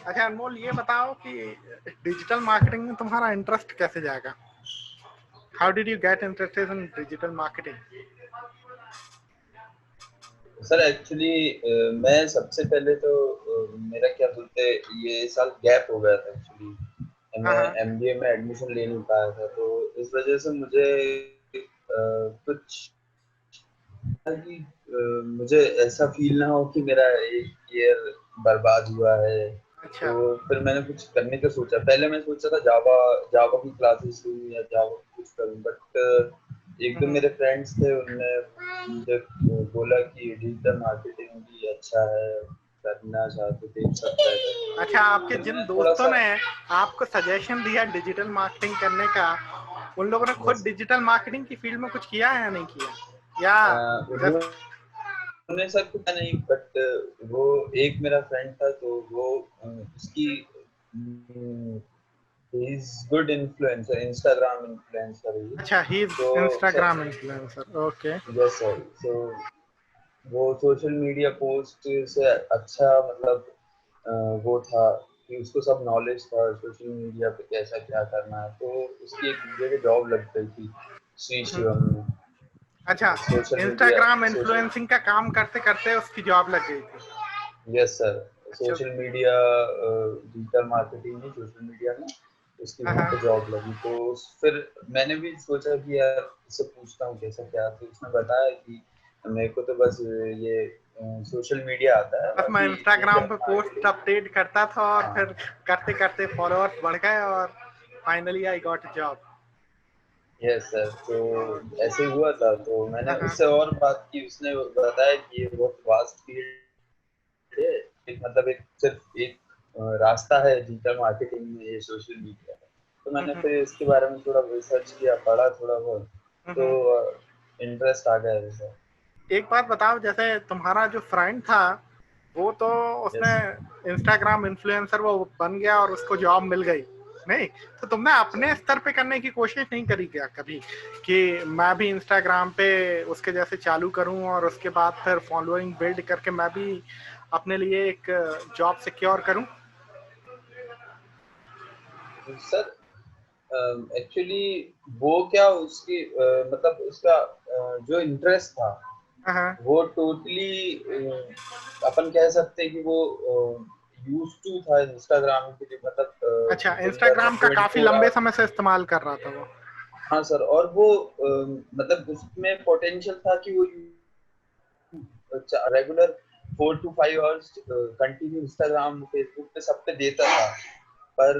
अच्छा अनमोल, ये बताओ कि डिजिटल मार्केटिंग में तुम्हारा इंटरेस्ट कैसे जाएगा? How did you get interested in digital marketing? Sir actually मैं सबसे पहले तो मेरा क्या बोलते, ये साल गैप हो गया था एक्चुअली। हाँ मैं हाँ। एमबीए में एडमिशन ले नहीं पाया था, तो इस वजह से मुझे कुछ कि मुझे ऐसा फील ना हो कि मेरा एक ईयर बर्बाद हुआ है। अच्छा। तो फिर मैंने कुछ करने का सोचा। पहले मैं सोचा था जावा जावा की क्लासेस लूँ या जावा कुछ करूँ, बट एक दो हम्म। मेरे फ्रेंड्स थे, उनने मुझे बोला कि डिजिटल मार्केटिंग भी अच्छा है, करना चाहते देख सकता है अच्छा, करके। आपके फिर जिन मैंने थोड़ा दोस्तों सा। ने आपको सजेशन दिया डिजिटल मार्केटिंग करने का, उन लोगों ने खुद यस। डिजिटल मार्केटिंग की फील्ड में कुछ किया है या नहीं किया, या जस्ट? उन्होंने सर कुछ नहीं, बट वो एक मेरा फ्रेंड था, तो वो उसकी is good influencer, Instagram influencer है। अच्छा, ही इज तो sir, Instagram influencer, okay. Yes sir. So वो सोशल मीडिया पोस्ट से अच्छा, मतलब वो था कि उसको सब नॉलेज था सोशल मीडिया पे कैसा क्या करना है। तो उसकी एक जगह जॉब लग गई थी श्री शिवम में। अच्छा, social media Instagram social influencing का काम करते करते उसकी जॉब लग गई थी? Yes sir. अच्छा। सोशल मीडिया डिजिटल मार्केटिंग में, सोशल मीडिया में उसकी हाँ वहाँ हाँ। पे जॉब लगी। तो फिर मैंने भी सोचा कि यार इससे पूछता हूँ कैसा क्या। तो उसने बताया कि मेरे को तो बस ये सोशल मीडिया आता है, बस मैं बाकी इंस्टाग्राम डिजिटल पे पोस्ट मार्केटिंग। अपडेट करता था और हाँ। फिर करते करते फॉलोअर्स बढ़ गए और finally I got a job. Yes sir. तो ऐसे ही हुआ था। तो मैंने हाँ हाँ। उससे और बात की। उसने बताया कि ये बहुत वास्ट फील्ड है। एक मतलब एक सिर्फ एक रास्ता है डिजिटल मार्केटिंग में, ये सोशल मीडिया। तो मैंने फिर इसके बारे में थोड़ा रिसर्च किया, पढ़ा थोड़ा बहुत। तो हम्म। इंटरेस्ट आ गया वैसा। एक बात बताओ, जैसे तुम्हारा जो फ्रेंड था वो तो, उसने यस। इंस्टाग्राम इन्फ्लुएंसर वो बन गया और उसको जॉब मिल गई, नहीं तो तुमने अपने स्तर पे करने की कोशिश नहीं करी क्या कभी, कि मैं भी इंस्टाग्राम पे उसके जैसे चालू करूं और उसके बाद फिर फॉलोइंग बिल्ड करके मैं भी अपने लिए एक जॉब सिक्योर करूं? सर एक्चुअली वो क्या उसकी मतलब उसका जो इंटरेस्ट था हाँ। वो टोटली अपन कह सकते हैं कि वो यूज टू था इंस्टाग्राम के लिए। मतलब अच्छा, दिन भर में इंस्टाग्राम का ट्वेंटी काफी फोर लंबे आवर समय से इस्तेमाल कर रहा था वो? हाँ सर। और वो मतलब उसमें पोटेंशियल था कि वो regular 4 to 5 hours continue Instagram Facebook पे सब पे देता था। पर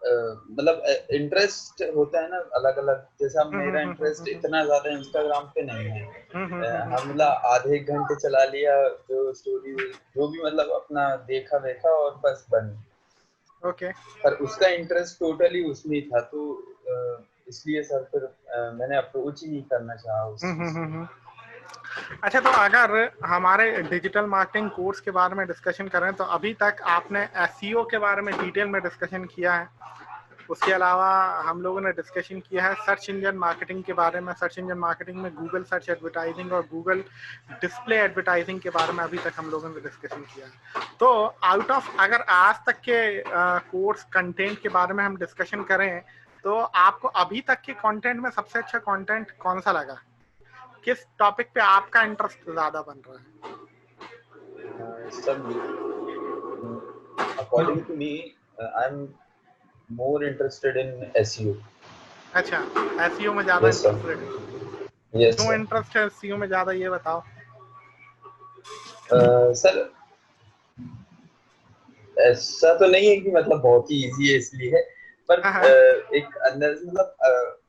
मतलब इंटरेस्ट होता है ना अलग अलग। जैसे अब मेरा इंटरेस्ट इतना ज्यादा इंस्टाग्राम पे नहीं है। हम मतलब आधे 1 घंटे चला लिया, जो स्टोरी जो भी मतलब अपना देखा देखा और बस बंद। ओके। पर उसका इंटरेस्ट टोटली उसमें ही था। तो इसलिए सर फिर मैंने अप्रोच ही नहीं करना चाहा उस चीज को। अच्छा, तो अगर हमारे डिजिटल मार्केटिंग कोर्स के बारे में डिस्कशन करें तो अभी तक आपने एसईओ के बारे में डिटेल में डिस्कशन किया है। उसके अलावा हम लोगों ने डिस्कशन किया है सर्च इंजन मार्केटिंग के बारे में। सर्च इंजन मार्केटिंग में गूगल सर्च एडवर्टाइजिंग और गूगल डिस्प्ले एडवर्टाइजिंग के बारे में अभी तक हम लोगों ने डिस्कशन किया है। तो आउट ऑफ, अगर आज तक के कोर्स कंटेंट के बारे में हम डिस्कशन करें तो आपको अभी तक के कंटेंट में सबसे अच्छा कंटेंट कौन सा लगा? किस टॉपिक पे आपका इंटरेस्ट ज्यादा बन रहा है? सब according to me, I'm more interested in SEO. अच्छा, एसईओ में ज्यादा Yes sir. इंटरेस्टेड है? Yes क्यों sir. इंटरेस्ट है एसईओ में ज्यादा, ये बताओ। सर ऐसा तो नहीं है कि मतलब बहुत ही इजी है इसलिए, पर हाँ हाँ। एक अंदर से मतलब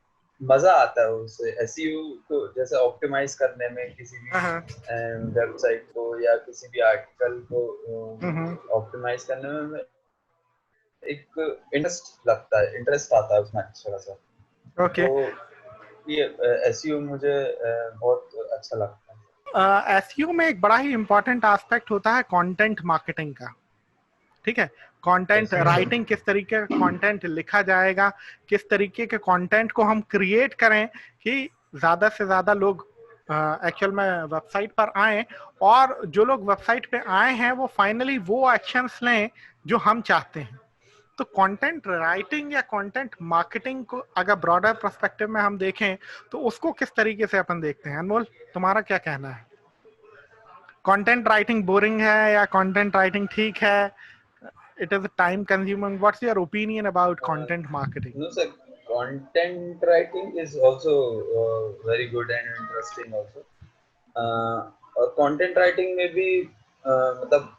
मजा आता है उससे एसईओ को जैसे ऑप्टिमाइज करने में, किसी भी हाँ हाँ। वेबसाइट को या किसी भी आर्टिकल को हम्म। ऑप्टिमाइज करने में एक इंटरेस्ट लगता है, इंटरेस्ट आता है उसमें अच्छा खासा। ओके। तो ये एसईओ मुझे बहुत अच्छा लगता है। एसईओ में एक बड़ा ही इंपॉर्टेंट एस्पेक्ट होता है कंटेंट मार्केटिंग का, ठीक है? Content yes. राइटिंग, किस तरीके का कंटेंट लिखा जाएगा, किस तरीके के कंटेंट को हम क्रिएट करें कि ज्यादा से ज्यादा लोग एक्चुअल में वेबसाइट पर आए, और जो लोग वेबसाइट पे आए हैं वो फाइनली वो एक्शंस लें जो हम चाहते हैं। तो कंटेंट राइटिंग या कंटेंट मार्केटिंग को अगर ब्रॉडर पर्सपेक्टिव में हम देखें तो उसको किस तरीके से अपन देखते हैं? अनमोल, तुम्हारा क्या कहना है? कंटेंट राइटिंग बोरिंग है या कंटेंट राइटिंग ठीक है? It is time consuming. What's your opinion about content marketing? No, sir. Content writing is also very good and interesting also. और कंटेंट राइटिंग में भी मतलब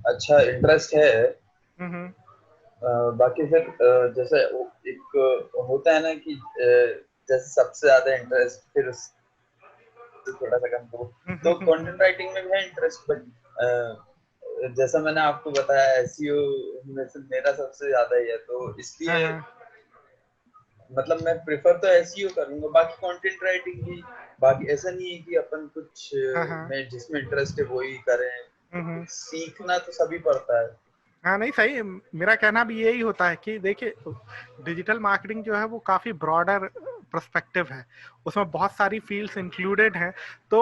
अच्छा इंटरेस्ट है। बाकी फिर जैसे एक होता है ना कि जैसे सबसे ज्यादा इंटरेस्ट फिर उससे थोड़ा सा कम तो कंटेंट राइटिंग में भी है इंटरेस्ट, बट जैसा मैंने आपको बताया एसईओ में से मेरा सबसे ज्यादा ही है, तो इसलिए मतलब मैं प्रेफर तो एसईओ करूंगा। बाकी कंटेंट राइटिंग भी, बाकी ऐसा नहीं है कि अपन कुछ में जिसमें इंटरेस्ट है वो ही करें, सीखना तो सभी पड़ता है। हाँ, नहीं सही। मेरा कहना भी यही होता है कि देखिए, डिजिटल मार्केटिंग जो है वो काफ़ी ब्रॉडर पर्सपेक्टिव है, उसमें बहुत सारी फील्ड्स इंक्लूडेड हैं। तो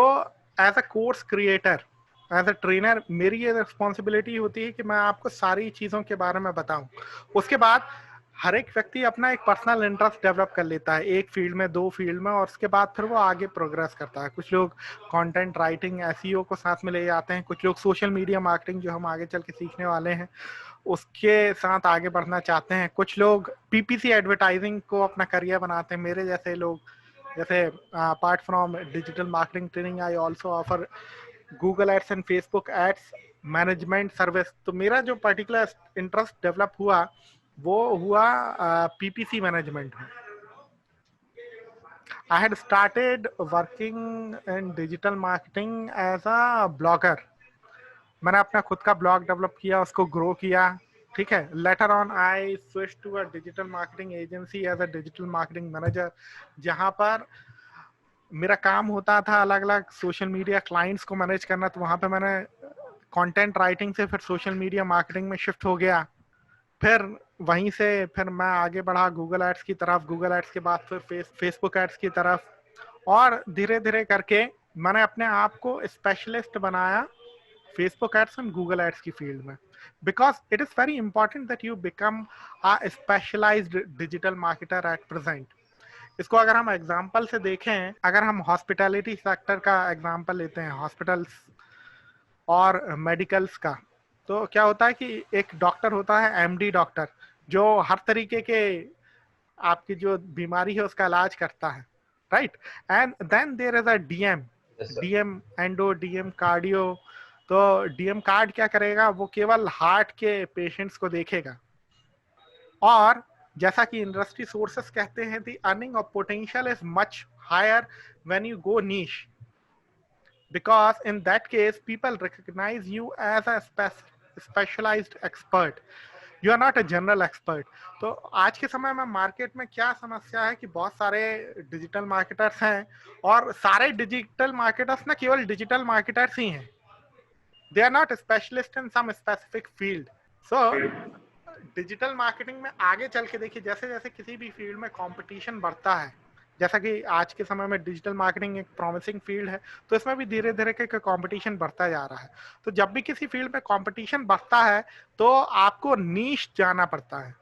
as a course creator, as a trainer, मेरी ये रिस्पॉन्सिबिलिटी होती है कि मैं आपको सारी चीज़ों के बारे में बताऊं। उसके बाद हर एक व्यक्ति अपना एक पर्सनल इंटरेस्ट डेवलप कर लेता है, एक फील्ड में, दो फील्ड में, और उसके बाद फिर वो आगे प्रोग्रेस करता है। कुछ लोग कंटेंट राइटिंग, एसईओ को साथ में ले जाते हैं, कुछ लोग सोशल मीडिया मार्केटिंग जो हम आगे चल के सीखने वाले हैं उसके साथ आगे बढ़ना चाहते हैं, कुछ लोग पीपीसी एडवर्टाइजिंग को अपना करियर बनाते हैं, मेरे जैसे लोग। जैसे apart from digital marketing training, I also offer Google ads and Facebook ads management service. तो मेरा जो पर्टिकुलर इंटरेस्ट डेवलप हुआ वो हुआ पीपीसी मैनेजमेंट में। I had started working in digital marketing as a blogger. मैंने अपना खुद का ब्लॉग डेवलप किया, उसको ग्रो किया, ठीक है। Later on I switch to a digital marketing agency as a digital marketing manager, जहां पर मेरा काम होता था अलग अलग सोशल मीडिया क्लाइंट्स को मैनेज करना। तो वहां पे मैंने कंटेंट राइटिंग से फिर सोशल मीडिया मार्केटिंग में शिफ्ट हो गया। फिर वहीं से फिर मैं आगे बढ़ा गूगल एड्स की तरफ, गूगल एड्स के बाद फिर फेसबुक एड्स की तरफ, और धीरे धीरे करके मैंने अपने आप को स्पेशलिस्ट बनाया Facebook ads and Google ads की फील्ड में, because it is very important that you become a specialized digital marketer at present. इसको अगर हम एग्जाम्पल से देखें, अगर हम हॉस्पिटैलिटी सेक्टर का एग्जाम्पल लेते हैं, हॉस्पिटल्स और मेडिकल्स का, तो क्या होता है कि एक डॉक्टर होता है एमडी डॉक्टर, जो हर तरीके के आपकी जो बीमारी है उसका इलाज करता है, right. And then there is a DM, DM endo, DM cardio. तो डीएम कार्ड क्या करेगा, वो केवल हार्ट के पेशेंट्स को देखेगा। और जैसा कि इंडस्ट्री सोर्सेस कहते हैं, the earning of potential is much higher when you go niche, because in that case people recognize you as a specialized expert, you are not a general expert. तो आज के समय में मार्केट में क्या समस्या है कि बहुत सारे डिजिटल मार्केटर्स हैं, और सारे डिजिटल मार्केटर्स ना केवल डिजिटल मार्केटर्स ही हैं, they are not specialist in some specific field. So digital marketing में आगे चल के देखिए, जैसे जैसे किसी भी फील्ड में कंपटीशन बढ़ता है, जैसा कि आज के समय में डिजिटल मार्केटिंग एक प्रॉमिसिंग फील्ड है, तो इसमें भी धीरे धीरे के कंपटीशन बढ़ता जा रहा है। तो जब भी किसी फील्ड में कंपटीशन बढ़ता है तो आपको नीश जाना पड़ता है।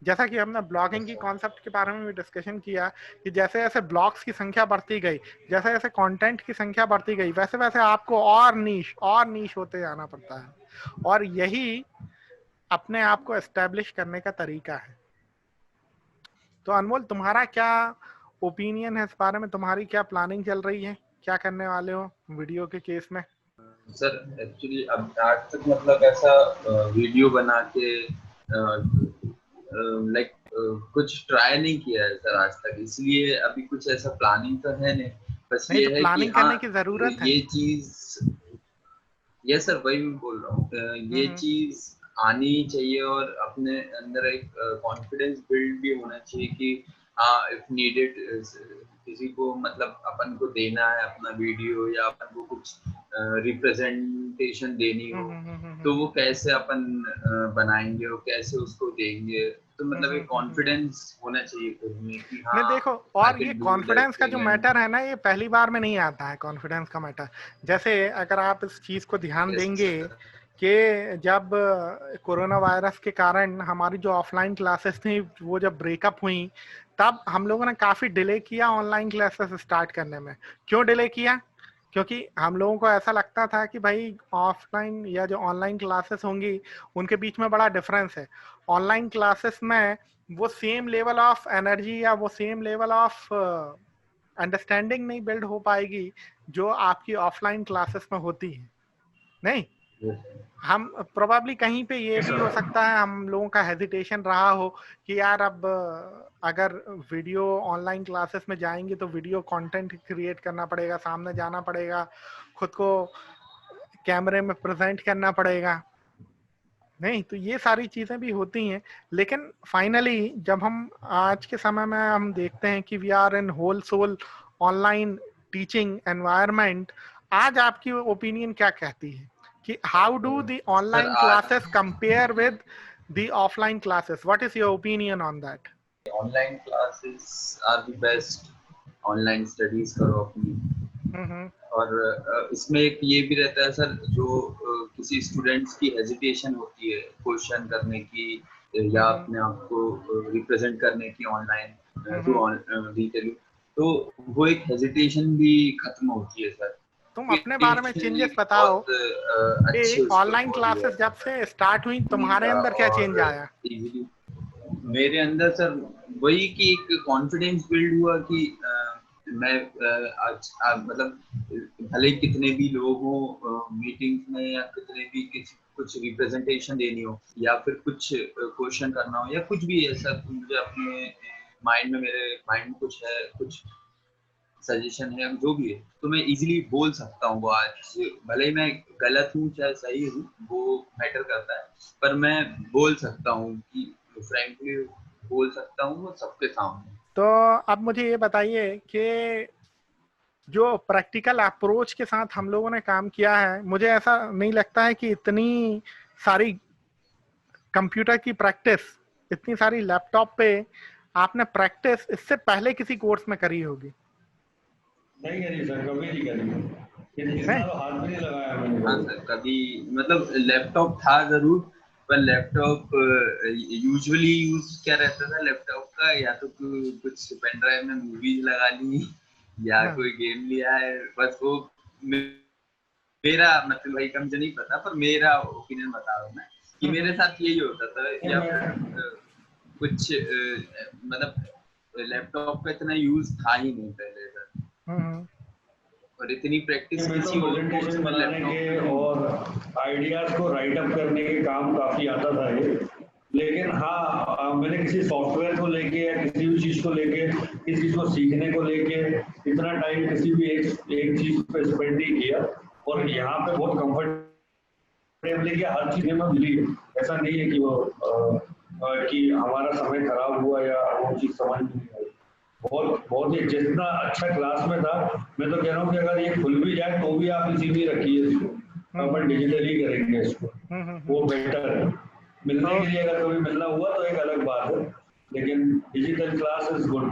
जैसा कि हमने ब्लॉगिंग की कॉन्सेप्ट के बारे में भी डिस्कशन किया कि जैसे जैसे ब्लॉग्स की संख्या बढ़ती गई, जैसे जैसे कंटेंट की संख्या बढ़ती गई, वैसे वैसे आपको और नीश होते जाना पड़ता है, और यही अपने आप को एस्टेब्लिश करने का तरीका है। तो अनमोल, तुम्हारा क्या ओपिनियन है इस बारे में? तुम्हारी क्या प्लानिंग चल रही है, क्या करने वाले हो वीडियो के केस में? सर एक्चुअली अब आज तक मतलब ऐसा वीडियो बना के लाइक कुछ ट्राई नहीं किया है सर आज तक, इसलिए अभी कुछ ऐसा प्लानिंग तो है नहीं। बस नहीं, ये तो है कि प्लानिंग हाँ करने की जरूरत है। ये चीज, यस सर वही मैं बोल रहा हूँ, ये चीज आनी चाहिए और अपने अंदर एक कॉन्फिडेंस बिल्ड भी होना चाहिए कि हाँ इफ नीडेड किसी को मतलब अपन को देना है अपना वीडियो या अपन को कुछ रिप्रेजेंटेशन देनी हो, तो वो कैसे अपन बनाएंगे और कैसे उसको देंगे। तो मतलब एक कॉन्फिडेंस होना चाहिए खुद में कि हाँ नहीं देखो, और ये कॉन्फिडेंस का जो मैटर है ना, ये पहली बार में नहीं आता है कॉन्फिडेंस का मैटर। जैसे अगर आप इस चीज को ध्यान देंगे कि जब कोरोना वायरस के कारण हमारी जो ऑफलाइन क्लासेस थी वो जब ब्रेकअप हुई, तब हम लोगों ने काफी डिले किया ऑनलाइन क्लासेस स्टार्ट करने में। क्यों डिले किया? क्योंकि हम लोगों को ऐसा लगता था कि भाई ऑफलाइन या जो ऑनलाइन क्लासेस होंगी उनके बीच में बड़ा डिफरेंस है। ऑनलाइन क्लासेस में वो सेम लेवल ऑफ एनर्जी या वो सेम लेवल ऑफ अंडरस्टैंडिंग नहीं बिल्ड हो पाएगी जो आपकी ऑफलाइन क्लासेस में होती है। नहीं, हम प्रोबेबली कहीं पे ये भी हो सकता है हम लोगों का हेजिटेशन रहा हो कि यार अब अगर वीडियो ऑनलाइन क्लासेस में जाएंगे तो वीडियो कंटेंट क्रिएट करना पड़ेगा, सामने जाना पड़ेगा, खुद को कैमरे में प्रेजेंट करना पड़ेगा। नहीं, तो ये सारी चीजें भी होती हैं। लेकिन फाइनली जब हम आज के समय में हम देखते हैं कि we are in whole sole online teaching environment, आज आपकी ओपिनियन क्या कहती है कि how do the sir online classes compare with the offline classes? What is your opinion on that? Online classes are the best. Online studies करो अपनी। और इसमें एक ये भी रहता है सर, जो किसी स्टूडेंट्स की हेजिटेशन होती है क्वेश्चन करने की या अपने आप को रिप्रेजेंट करने की ऑनलाइन थ्रू डिजिटली, तो वो एक हेजिटेशन भी खत्म होती है सर। तुम अपने बारे में चेंजेस बताओ कि ऑनलाइन क्लासेस जब से स्टार्ट हुई तुम्हारे अंदर क्या चेंज आया? मेरे अंदर सर वही कि एक कॉन्फिडेंस बिल्ड हुआ कि मैं आज मतलब भले कितने भी लोग हो मीटिंग्स में या कितने भी किसी कुछ रिप्रेजेंटेशन देनी हो या फिर कुछ क्वेश्चन करना हो या कुछ भी ऐसा मुझे अपने माइंड में मेरे माइंड में कुछ है, कुछ सजेशन है, जो भी है, तो मैं इजीली बोल सकता हूँ। वो आज भले ही मैं गलत हूँ चाहे सही हूँ वो मैटर करता है, पर मैं बोल सकता हूँ कि फ्रैंकली बोल सकता हूँ वो सबके सामने। तो अब मुझे ये बताइए कि जो प्रैक्टिकल अप्रोच के साथ हम लोगों ने काम किया है, मुझे ऐसा नहीं लगता है कि इतनी सारी कंप्यूटर की प्रैक्टिस, इतनी सारी लैपटॉप पे आपने प्रैक्टिस इससे पहले किसी कोर्स में करी होगी। नहीं करी सर, कभी नहीं करी। इतना तो हाथ भी नहीं लगाया मैंने। हाँ सर, कभी मतलब लैपटॉप था जरूर, पर लैपटॉप यूजुअली यूज क्या रहता था लैपटॉप का, या तो कुछ पेन ड्राइव में मूवीज लगा ली या कोई गेम लिया है, बस वो मेरा मतलब भाई का मुझे नहीं पता, पर मेरा ओपिनियन बता रहा हूँ मैं कि मेरे साथ यही होता था। या कुछ मतलब लैपटॉप का इतना यूज था ही नहीं पहले सर, और इतनी प्रैक्टिस किसी और कोर्स में लैपटॉप और आइडियाज को राइट अप करने के काम काफी आता था ये। लेकिन हाँ, मैंने किसी सॉफ्टवेयर को लेके या किसी भी चीज को लेके, किसी चीज को सीखने को लेके इतना टाइम किसी भी एक चीज पे स्पेंड नहीं किया, और यहाँ पे बहुत कंफर्टेबली किया, हर चीज में मिली है। ऐसा नहीं है कि वो कि हमारा समय खराब हुआ या वो चीज समझ नहीं आई। बहुत ही जितना अच्छा क्लास में था, मैं तो कह रहा हूँ कि अगर ये खुल भी जाए तो भी आप इसी में रखिए इसको, अपन डिजिटली करेंगे इसको, वो बेटर है। मिलने के लिए अगर कभी मिलना हुआ तो एक अलग बात है, लेकिन डिजिटल क्लास इज गुड।